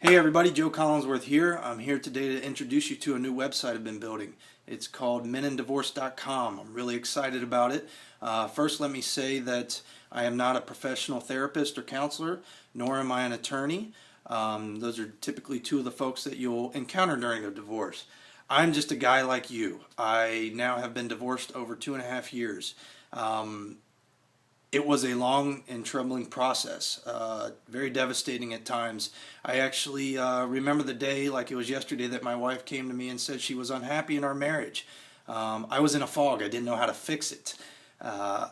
Hey everybody, Joe Collinsworth here. I'm here today to introduce you to a new website I've been building. It's called menanddivorce.com. I'm really excited about it. First, let me say that I am not a professional therapist or counselor, nor am I an attorney. Those are typically two of the folks that you'll encounter during a divorce. I'm just a guy like you. I now have been divorced over 2.5 years. It was a long and troubling process, very devastating at times. I actually remember the day like it was yesterday that my wife came to me and said she was unhappy in our marriage. I was in a fog. I didn't know how to fix it. I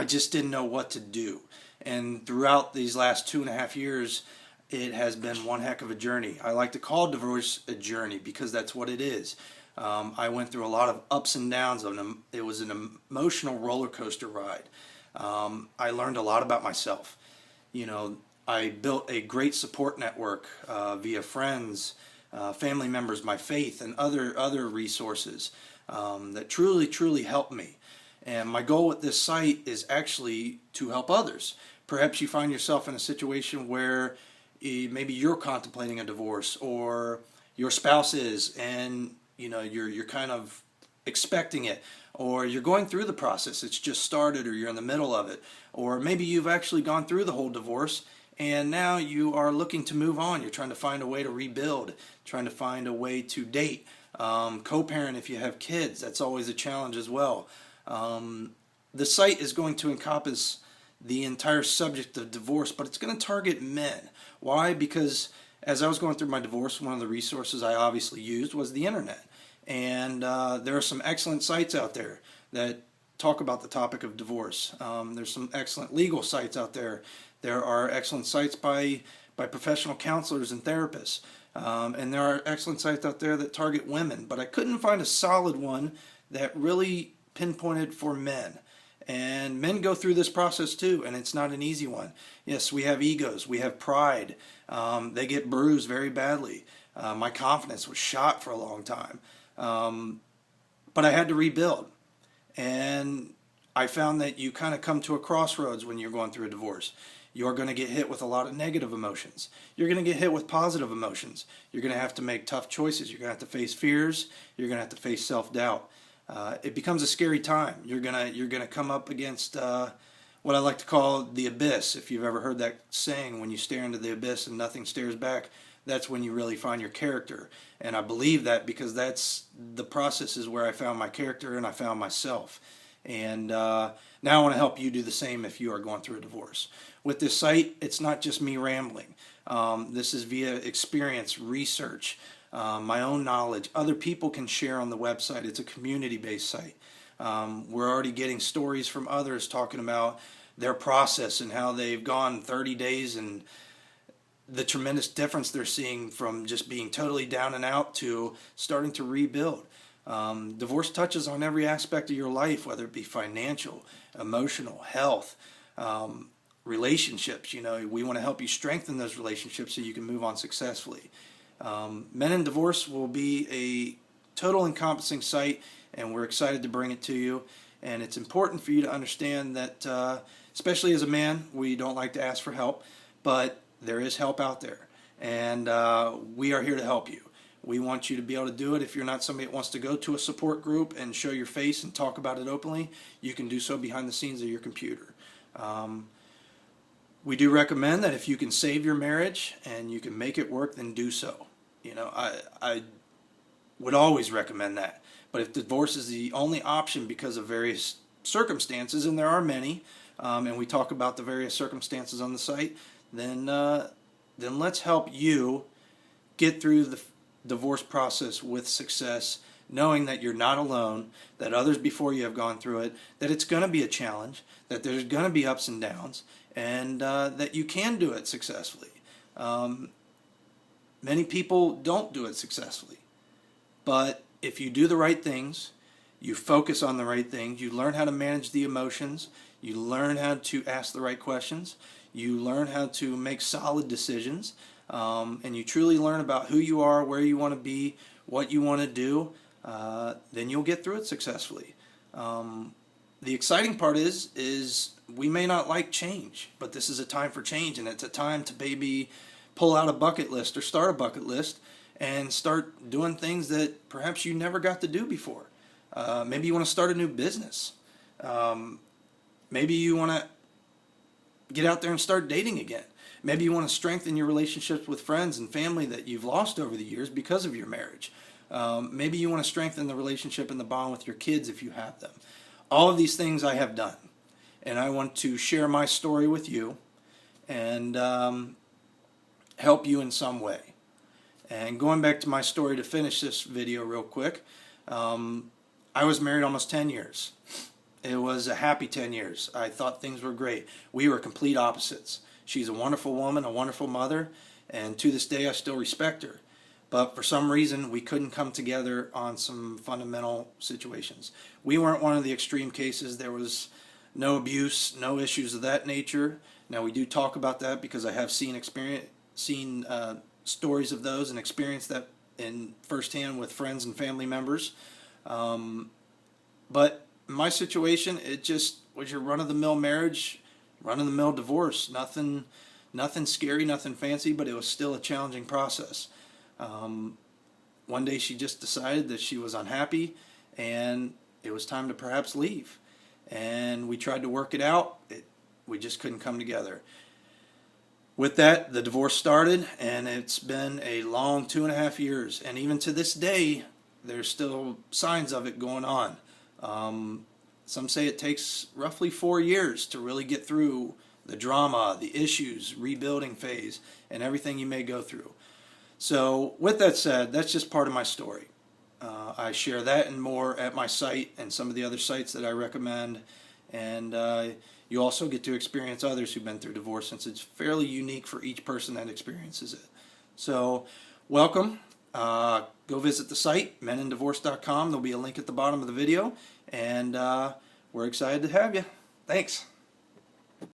just didn't know what to do. And throughout these last 2.5 years, it has been one heck of a journey. I like to call divorce a journey because that's what it is. I went through a lot of ups and downs. It was an emotional roller coaster ride. I learned a lot about myself. I built a great support network via friends, family members, my faith, and other resources that truly helped me. And my goal with this site is actually to help others. Perhaps you find yourself in a situation where maybe you're contemplating a divorce, or your spouse is, and you're kind of expecting it, or you're going through the process, it's just started, or you're in the middle of it, or maybe you've actually gone through the whole divorce and now you are looking to move on. You're trying to find a way to rebuild, trying to find a way to date, co-parent if you have kids. That's always a challenge as well. The site is going to encompass the entire subject of divorce, but it's going to target men. Why? Because as I was going through my divorce, one of the resources I obviously used was the internet. And there are some excellent sites out there that talk about the topic of divorce. There's some excellent legal sites out there. There are excellent sites by professional counselors and therapists. And there are excellent sites out there that target women. But I couldn't find a solid one that really pinpointed for men. And men go through this process too, and it's not an easy one. Yes, we have egos, we have pride. They get bruised very badly. My confidence was shot for a long time. But I had to rebuild. And I found that you kind of come to a crossroads when you're going through a divorce. You're going to get hit with a lot of negative emotions. You're going to get hit with positive emotions. You're going to have to make tough choices. You're going to have to face fears. You're going to have to face self-doubt. It becomes a scary time. You're gonna come up against what I like to call the abyss. If you've ever heard that saying, when you stare into the abyss and nothing stares back, that's when you really find your character. And I believe that because that's the process is where I found my character and I found myself. And now I want to help you do the same if you are going through a divorce. With this site, it's not just me rambling. This is via experience, research, my own knowledge. Other people can share on the website. It's a community-based site. We're already getting stories from others talking about their process and how they've gone 30 days and the tremendous difference they're seeing from just being totally down and out to starting to rebuild. Divorce touches on every aspect of your life, whether it be financial, emotional, health, relationships. We want to help you strengthen those relationships so you can move on successfully. Men in Divorce will be a total encompassing site, and we're excited to bring it to you. And it's important for you to understand that, especially as a man, we don't like to ask for help, but there is help out there, and we are here to help you. We want you to be able to do it. If you're not somebody that wants to go to a support group and show your face and talk about it openly, you can do so behind the scenes of your computer. We do recommend that if you can save your marriage and you can make it work, then do so. I would always recommend that. But if divorce is the only option because of various circumstances, and there are many, and we talk about the various circumstances on the site, then let's help you get through the divorce process with success, knowing that you're not alone, that others before you have gone through it, that it's going to be a challenge, that there's going to be ups and downs, and that you can do it successfully. Many people don't do it successfully, but if you do the right things, you focus on the right things, you learn how to manage the emotions, you learn how to ask the right questions, you learn how to make solid decisions, and you truly learn about who you are, where you want to be, what you want to do, then you'll get through it successfully. The exciting part is we may not like change, but this is a time for change, and it's a time to maybe pull out a bucket list or start a bucket list and start doing things that perhaps you never got to do before. Maybe you want to start a new business. Maybe you want to get out there and start dating again. Maybe you want to strengthen your relationships with friends and family that you've lost over the years because of your marriage. Maybe you want to strengthen the relationship and the bond with your kids if you have them. All of these things I have done. And I want to share my story with you and help you in some way. And going back to my story to finish this video real quick, I was married almost 10 years. It was a happy 10 years. I thought things were great. We were complete opposites. She's a wonderful woman, a wonderful mother, and to this day I still respect her. But for some reason we couldn't come together on some fundamental situations. We weren't one of the extreme cases. There was no abuse, no issues of that nature. Now we do talk about that because I have seen stories of those and experienced that in firsthand with friends and family members. But in my situation, it just was your run-of-the-mill marriage, run-of-the-mill divorce. Nothing scary, nothing fancy, but it was still a challenging process. One day she just decided that she was unhappy and it was time to perhaps leave. And we tried to work it out. We just couldn't come together. With that, the divorce started, and it's been a long 2.5 years. And even to this day, there's still signs of it going on. Some say it takes roughly 4 years to really get through the drama, the issues, rebuilding phase, and everything you may go through. So with that said, that's just part of my story. I share that and more at my site and some of the other sites that I recommend. And you also get to experience others who've been through divorce, since it's fairly unique for each person that experiences it. So welcome. Go visit the site, menanddivorce.com. There'll be a link at the bottom of the video. And we're excited to have you. Thanks.